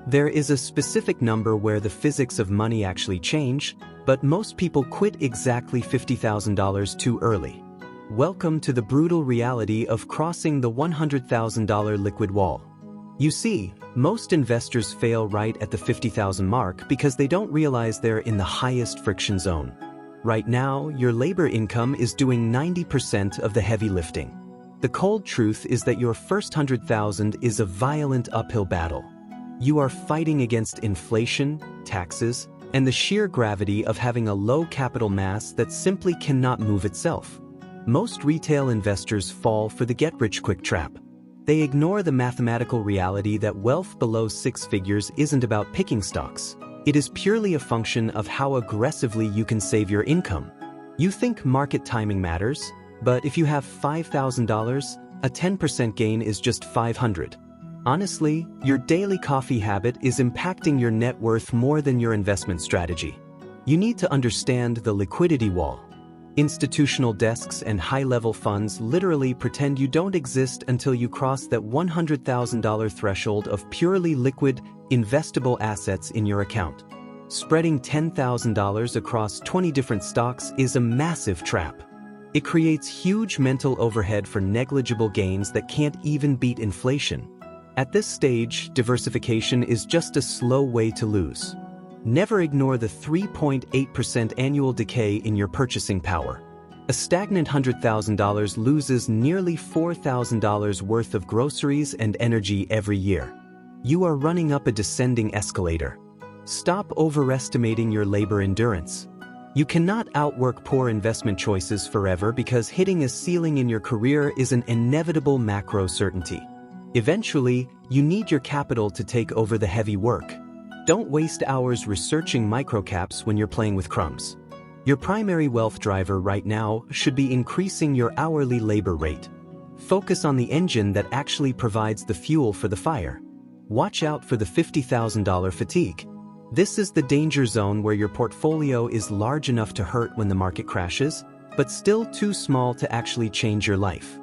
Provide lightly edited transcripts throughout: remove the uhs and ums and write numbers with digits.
There is a specific number where the physics of money actually change, but most people quit exactly $50,000 too early. Welcome to the brutal reality of crossing the $100,000 liquid wall. You see, most investors fail right at the $50,000 mark because they don't realize they're in the highest friction zone. Right now, your labor income is doing 90% of the heavy lifting. The cold truth is that your first $100,000 is a violent uphill battle. You are fighting against inflation, taxes, and the sheer gravity of having a low capital mass that simply cannot move itself. Most retail investors fall for the get-rich-quick trap. They ignore the mathematical reality that wealth below six figures isn't about picking stocks. It is purely a function of how aggressively you can save your income. You think market timing matters, but if you have $5,000, a 10% gain is just $500. Honestly, your daily coffee habit is impacting your net worth more than your investment strategy. You need to understand the liquidity wall. Institutional desks and high-level funds literally pretend you don't exist until you cross that $100,000 threshold of purely liquid, investable assets in your account. Spreading $10,000 across 20 different stocks is a massive trap. It creates huge mental overhead for negligible gains that can't even beat inflation. At this stage, diversification is just a slow way to lose. Never ignore the 3.8% annual decay in your purchasing power. A stagnant $100,000 loses nearly $4,000 worth of groceries and energy every year. You are running up a descending escalator. Stop overestimating your labor endurance. You cannot outwork poor investment choices forever because hitting a ceiling in your career is an inevitable macro certainty. Eventually, you need your capital to take over the heavy work. Don't waste hours researching microcaps when you're playing with crumbs. Your primary wealth driver right now should be increasing your hourly labor rate. Focus on the engine that actually provides the fuel for the fire. Watch out for the $50,000 fatigue. This is the danger zone where your portfolio is large enough to hurt when the market crashes, but still too small to actually change your life.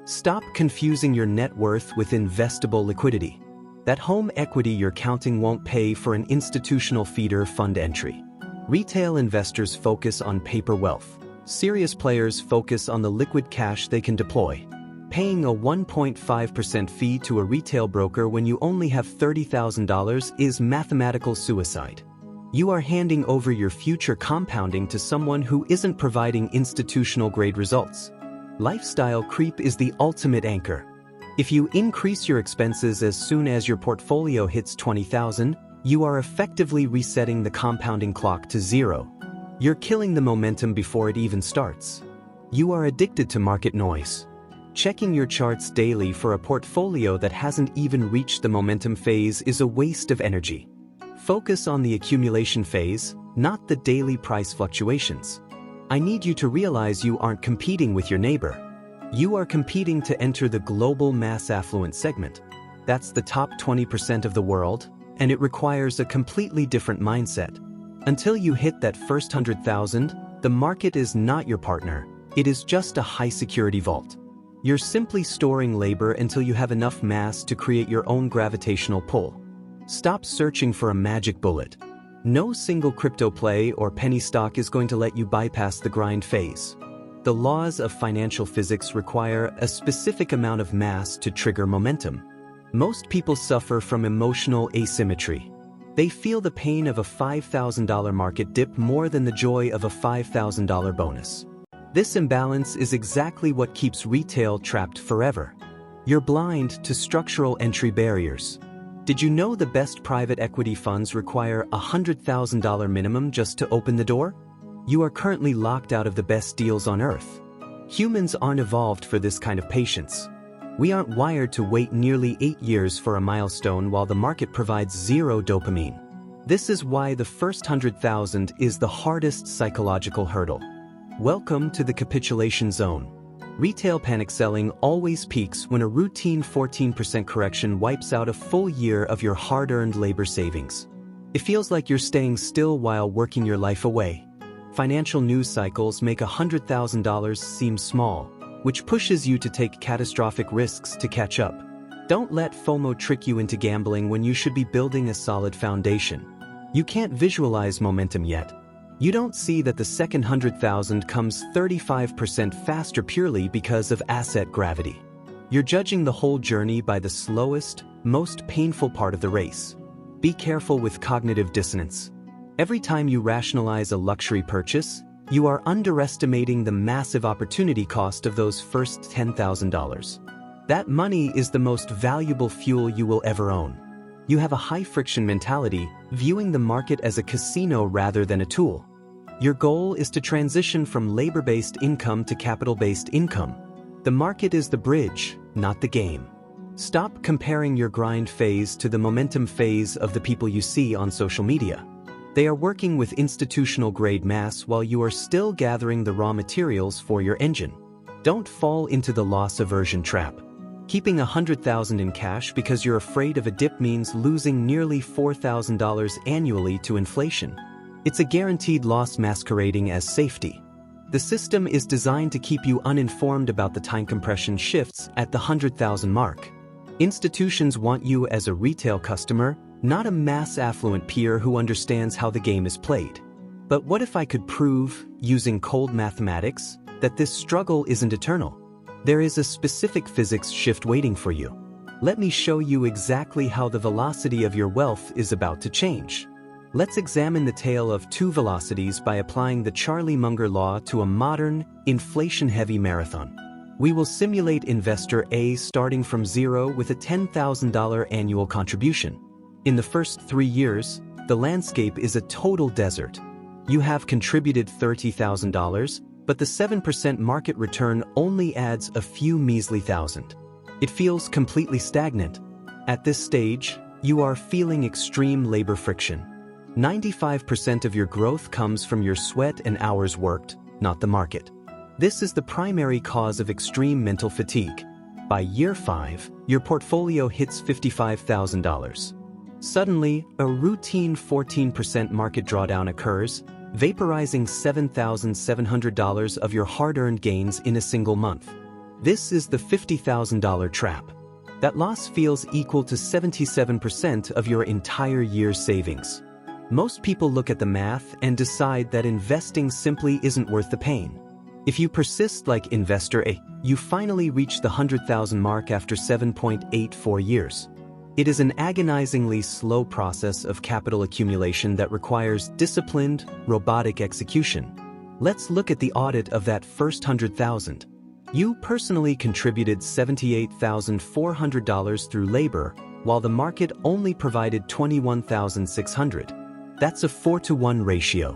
Stop confusing your net worth with investable liquidity. That home equity you're counting won't pay for an institutional feeder fund entry. Retail investors focus on paper wealth. Serious players focus on the liquid cash they can deploy. Paying a 1.5% fee to a retail broker when you only have $30,000 is mathematical suicide. You are handing over your future compounding to someone who isn't providing institutional-grade results. Lifestyle creep is the ultimate anchor. If you increase your expenses as soon as your portfolio hits $20,000, you are effectively resetting the compounding clock to zero. You're killing the momentum before it even starts. You are addicted to market noise. Checking your charts daily for a portfolio that hasn't even reached the momentum phase is a waste of energy. Focus on the accumulation phase, not the daily price fluctuations. I need you to realize you aren't competing with your neighbor. You are competing to enter the global mass affluent segment. That's the top 20% of the world, and it requires a completely different mindset. Until you hit that first 100,000, the market is not your partner. It is just a high-security vault. You're simply storing labor until you have enough mass to create your own gravitational pull. Stop searching for a magic bullet. No single crypto play or penny stock is going to let you bypass the grind phase. The laws of financial physics require a specific amount of mass to trigger momentum. Most people suffer from emotional asymmetry. They feel the pain of a $5,000 market dip more than the joy of a $5,000 bonus. This imbalance is exactly what keeps retail trapped forever. You're blind to structural entry barriers. Did you know the best private equity funds require a $100,000 minimum just to open the door? You are currently locked out of the best deals on earth. Humans aren't evolved for this kind of patience. We aren't wired to wait nearly 8 years for a milestone while the market provides zero dopamine. This is why the first 100,000 is the hardest psychological hurdle. Welcome to the capitulation zone. Retail panic selling always peaks when a routine 14% correction wipes out a full year of your hard-earned labor savings. It feels like you're staying still while working your life away. Financial news cycles make $100,000 seem small, which pushes you to take catastrophic risks to catch up. Don't let FOMO trick you into gambling when you should be building a solid foundation. You can't visualize momentum yet. You don't see that the second 100,000 comes 35% faster purely because of asset gravity. You're judging the whole journey by the slowest, most painful part of the race. Be careful with cognitive dissonance. Every time you rationalize a luxury purchase, you are underestimating the massive opportunity cost of those first $10,000. That money is the most valuable fuel you will ever own. You have a high-friction mentality, viewing the market as a casino rather than a tool. Your goal is to transition from labor-based income to capital-based income. The market is the bridge, not the game. Stop comparing your grind phase to the momentum phase of the people you see on social media. They are working with institutional-grade mass while you are still gathering the raw materials for your engine. Don't fall into the loss aversion trap. Keeping $100,000 in cash because you're afraid of a dip means losing nearly $4,000 annually to inflation. It's a guaranteed loss masquerading as safety. The system is designed to keep you uninformed about the time compression shifts at the 100,000 mark. Institutions want you as a retail customer, not a mass affluent peer who understands how the game is played. But what if I could prove, using cold mathematics, that this struggle isn't eternal? There is a specific physics shift waiting for you. Let me show you exactly how the velocity of your wealth is about to change. Let's examine the tale of two velocities by applying the Charlie Munger law to a modern, inflation-heavy marathon. We will simulate investor A starting from zero with a $10,000 annual contribution. In the first 3 years, the landscape is a total desert. You have contributed $30,000, but the 7% market return only adds a few measly thousand. It feels completely stagnant. At this stage, you are feeling extreme labor friction. 95% of your growth comes from your sweat and hours worked, not the market. This is the primary cause of extreme mental fatigue. By year 5, your portfolio hits $55,000. Suddenly, a routine 14% market drawdown occurs, vaporizing $7,700 of your hard-earned gains in a single month. This is the $50,000 trap. That loss feels equal to 77% of your entire year's savings. Most people look at the math and decide that investing simply isn't worth the pain. If you persist like investor A, you finally reach the 100,000 mark after 7.84 years. It is an agonizingly slow process of capital accumulation that requires disciplined, robotic execution. Let's look at the audit of that first 100,000. You personally contributed $78,400 through labor, while the market only provided $21,600. That's a 4-to-1 ratio.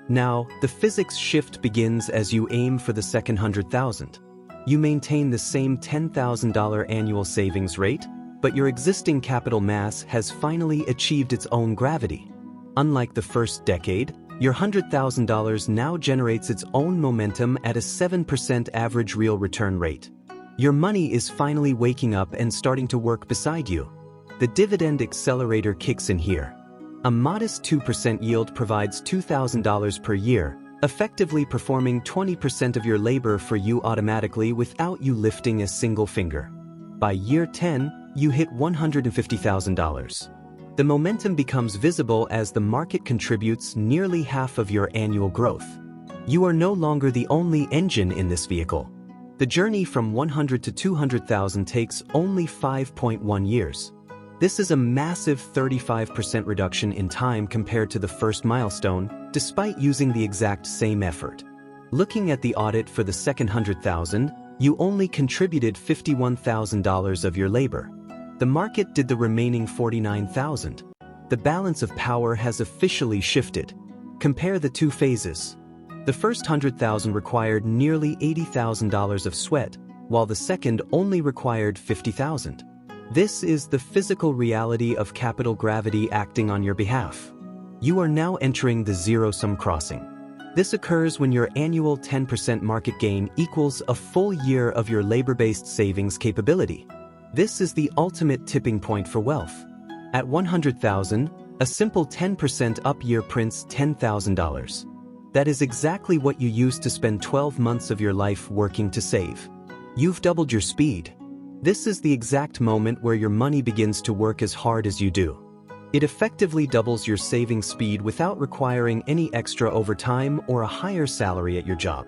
Now, the physics shift begins as you aim for the second 100,000. You maintain the same $10,000 annual savings rate, but your existing capital mass has finally achieved its own gravity. Unlike the first decade, your $100,000 now generates its own momentum at a 7% average real return rate. Your money is finally waking up and starting to work beside you. The dividend accelerator kicks in here. A modest 2% yield provides $2,000 per year, effectively performing 20% of your labor for you automatically without you lifting a single finger. By year 10, you hit $150,000. The momentum becomes visible as the market contributes nearly half of your annual growth. You are no longer the only engine in this vehicle. The journey from 100 to 200,000 takes only 5.1 years. This is a massive 35% reduction in time compared to the first milestone, despite using the exact same effort. Looking at the audit for the second 100,000, you only contributed $51,000 of your labor. The market did the remaining $49,000. The balance of power has officially shifted. Compare the two phases. The first 100,000 required nearly $80,000 of sweat, while the second only required $50,000. This is the physical reality of capital gravity acting on your behalf. You are now entering the zero-sum crossing. This occurs when your annual 10% market gain equals a full year of your labor-based savings capability. This is the ultimate tipping point for wealth. At 100,000, a simple 10% up year prints $10,000. That is exactly what you used to spend 12 months of your life working to save. You've doubled your speed. This is the exact moment where your money begins to work as hard as you do. It effectively doubles your saving speed without requiring any extra overtime or a higher salary at your job.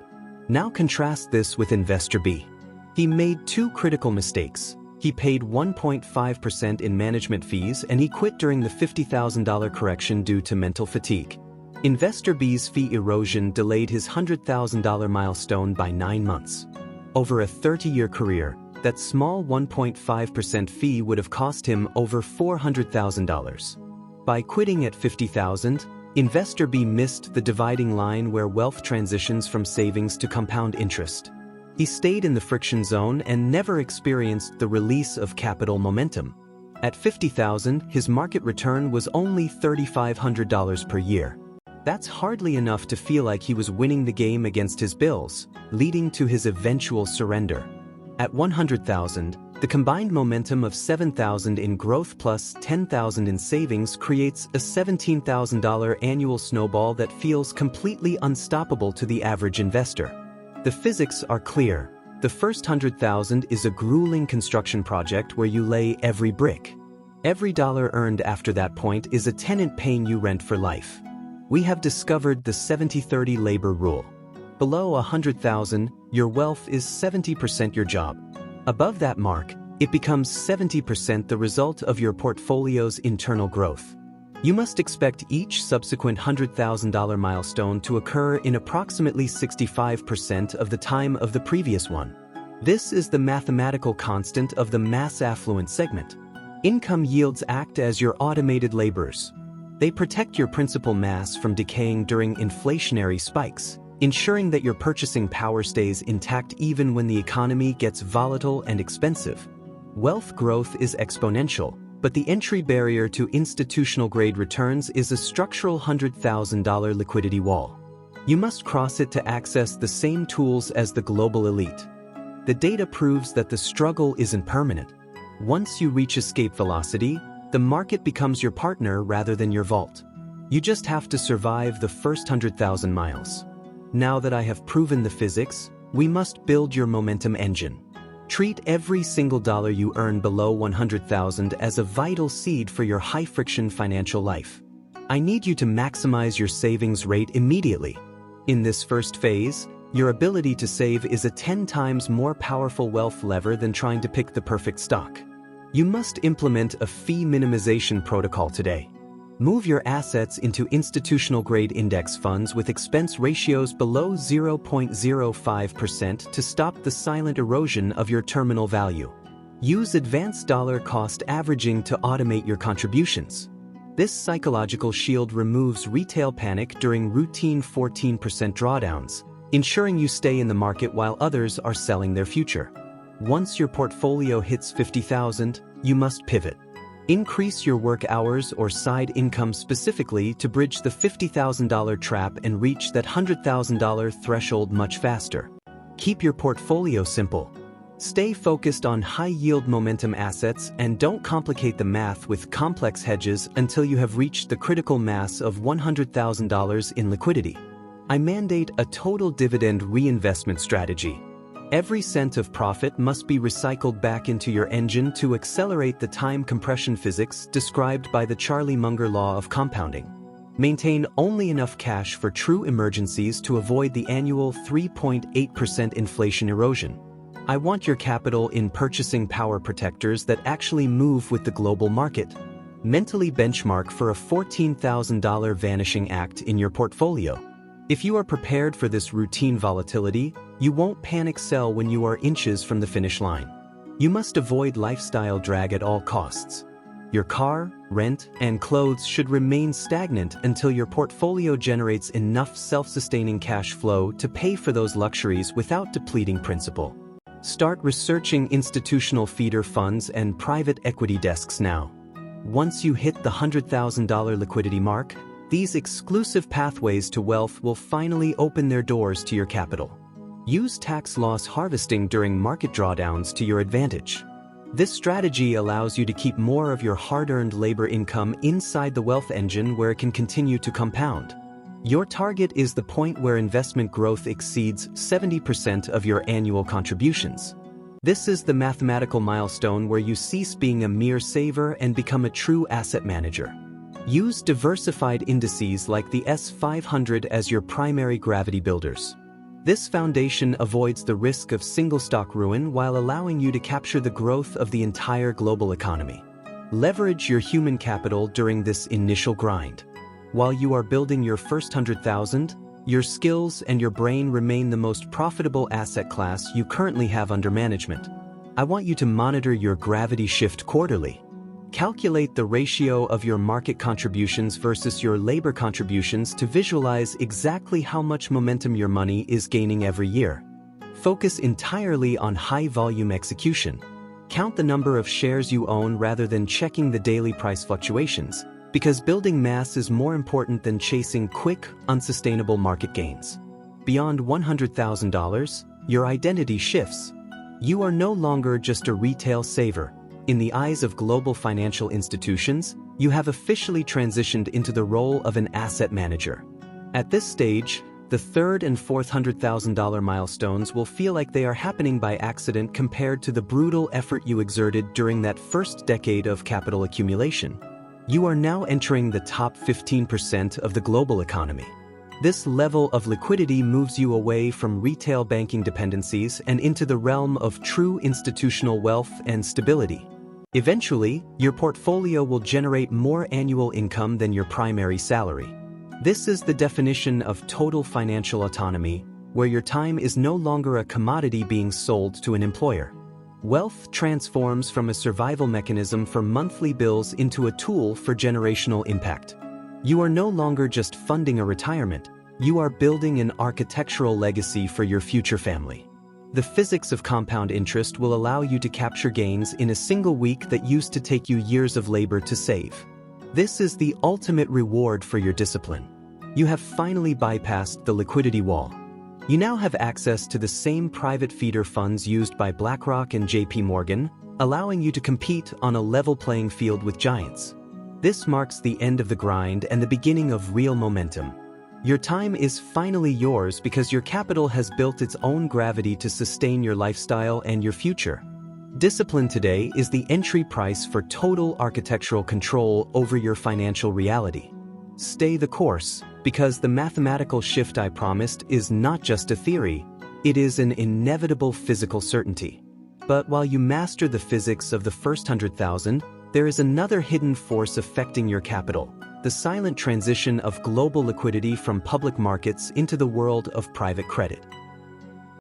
Now contrast this with Investor B. He made two critical mistakes. He paid 1.5% in management fees and he quit during the $50,000 correction due to mental fatigue. Investor B's fee erosion delayed his $100,000 milestone by 9 months. Over a 30-year career, that small 1.5% fee would have cost him over $400,000. By quitting at $50,000, Investor B missed the dividing line where wealth transitions from savings to compound interest. He stayed in the friction zone and never experienced the release of capital momentum. At $50,000, his market return was only $3,500 per year. That's hardly enough to feel like he was winning the game against his bills, leading to his eventual surrender. At $100,000, the combined momentum of $7,000 in growth plus $10,000 in savings creates a $17,000 annual snowball that feels completely unstoppable to the average investor. The physics are clear. The first $100,000 is a grueling construction project where you lay every brick. Every dollar earned after that point is a tenant paying you rent for life. We have discovered the 70-30 labor rule. Below $100,000, your wealth is 70% your job. Above that mark, it becomes 70% the result of your portfolio's internal growth. You must expect each subsequent $100,000 milestone to occur in approximately 65% of the time of the previous one. This is the mathematical constant of the mass affluent segment. Income yields act as your automated laborers. They protect your principal mass from decaying during inflationary spikes, ensuring that your purchasing power stays intact even when the economy gets volatile and expensive. Wealth growth is exponential, but the entry barrier to institutional-grade returns is a structural $100,000 liquidity wall. You must cross it to access the same tools as the global elite. The data proves that the struggle isn't permanent. Once you reach escape velocity, the market becomes your partner rather than your vault. You just have to survive the first 100,000 miles. Now that I have proven the physics, we must build your momentum engine. Treat every single dollar you earn below $100,000 as a vital seed for your high-friction financial life. I need you to maximize your savings rate immediately. In this first phase, your ability to save is a 10 times more powerful wealth lever than trying to pick the perfect stock. You must implement a fee minimization protocol today. Move your assets into institutional-grade index funds with expense ratios below 0.05% to stop the silent erosion of your terminal value. Use advanced dollar cost averaging to automate your contributions. This psychological shield removes retail panic during routine 14% drawdowns, ensuring you stay in the market while others are selling their future. Once your portfolio hits $50,000, you must pivot. Increase your work hours or side income specifically to bridge the $50,000 trap and reach that $100,000 threshold much faster. Keep your portfolio simple. Stay focused on high-yield momentum assets and don't complicate the math with complex hedges until you have reached the critical mass of $100,000 in liquidity. I mandate a total dividend reinvestment strategy. Every cent of profit must be recycled back into your engine to accelerate the time compression physics described by the Charlie Munger law of compounding. Maintain only enough cash for true emergencies to avoid the annual 3.8% inflation erosion. I want your capital in purchasing power protectors that actually move with the global market. Mentally benchmark for a $14,000 vanishing act in your portfolio. If you are prepared for this routine volatility, you won't panic sell when you are inches from the finish line. You must avoid lifestyle drag at all costs. Your car, rent, and clothes should remain stagnant until your portfolio generates enough self-sustaining cash flow to pay for those luxuries without depleting principal. Start researching institutional feeder funds and private equity desks now. Once you hit the $100,000 liquidity mark, these exclusive pathways to wealth will finally open their doors to your capital. Use tax loss harvesting during market drawdowns to your advantage. This strategy allows you to keep more of your hard-earned labor income inside the wealth engine where it can continue to compound. Your target is the point where investment growth exceeds 70% of your annual contributions. This is the mathematical milestone where you cease being a mere saver and become a true asset manager. Use diversified indices like the S500 as your primary gravity builders. This foundation avoids the risk of single-stock ruin while allowing you to capture the growth of the entire global economy. Leverage your human capital during this initial grind. While you are building your first 100,000, your skills and your brain remain the most profitable asset class you currently have under management. I want you to monitor your gravity shift quarterly. Calculate the ratio of your market contributions versus your labor contributions to visualize exactly how much momentum your money is gaining every year. Focus entirely on high-volume execution. Count the number of shares you own rather than checking the daily price fluctuations, because building mass is more important than chasing quick, unsustainable market gains. Beyond $100,000, your identity shifts. You are no longer just a retail saver. In the eyes of global financial institutions, you have officially transitioned into the role of an asset manager. At this stage, the third and fourth $100,000 milestones will feel like they are happening by accident compared to the brutal effort you exerted during that first decade of capital accumulation. You are now entering the top 15% of the global economy. This level of liquidity moves you away from retail banking dependencies and into the realm of true institutional wealth and stability. Eventually, your portfolio will generate more annual income than your primary salary. This is the definition of total financial autonomy, where your time is no longer a commodity being sold to an employer. Wealth transforms from a survival mechanism for monthly bills into a tool for generational impact. You are no longer just funding a retirement, you are building an architectural legacy for your future family. The physics of compound interest will allow you to capture gains in a single week that used to take you years of labor to save. This is the ultimate reward for your discipline. You have finally bypassed the liquidity wall. You now have access to the same private feeder funds used by BlackRock and JP Morgan, allowing you to compete on a level playing field with giants. This marks the end of the grind and the beginning of real momentum. Your time is finally yours because your capital has built its own gravity to sustain your lifestyle and your future. Discipline today is the entry price for total architectural control over your financial reality. Stay the course, because the mathematical shift I promised is not just a theory, it is an inevitable physical certainty. But while you master the physics of the first 100,000, there is another hidden force affecting your capital: the silent transition of global liquidity from public markets into the world of private credit.